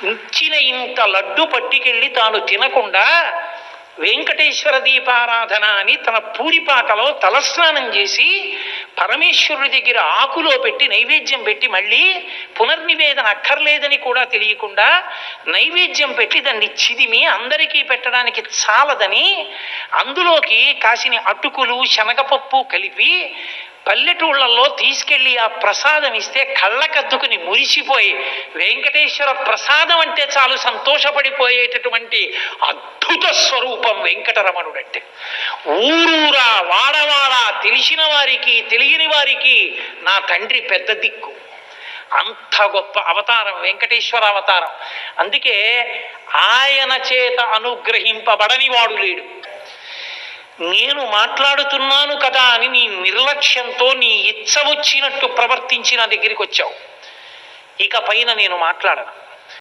ఇచ్చిన ఇంత లడ్డు పట్టుకెళ్ళి తాను తినకుండా వెంకటేశ్వర దీపారాధన అని తన పూరిపాకలో తలస్నానం చేసి పరమేశ్వరుడి దగ్గర ఆకులో పెట్టి నైవేద్యం పెట్టి మళ్ళీ పునర్నివేదన అక్కర్లేదని కూడా తెలియకుండా నైవేద్యం పెట్టి దాన్ని చిదిమి అందరికీ పెట్టడానికి చాలదని అందులోకి కాసిని అటుకులు శనగపప్పు కలిపి పల్లెటూళ్ళల్లో తీసుకెళ్లి ఆ ప్రసాదం ఇస్తే కళ్ళకద్దుకుని మురిసిపోయి వెంకటేశ్వర ప్రసాదం అంటే చాలు సంతోషపడిపోయేటటువంటి అద్భుత స్వరూపం వెంకటరమణుడంటే. ఊరూరా వాడవాడ తెలిసిన వారికి తెలియని వారికి నా తండ్రి పెద్ద దిక్కు. అంత గొప్ప అవతారం వెంకటేశ్వర అవతారం. అందుకే ఆయన చేత అనుగ్రహింపబడని వాడు లేడు. నేను మాట్లాడుతున్నాను కదా అని నీ నిర్లక్ష్యంతో నీ ఇచ్చ వచ్చినట్టు ప్రవర్తించి నా దగ్గరికి వచ్చావు. ఇక పైన నేను మాట్లాడను.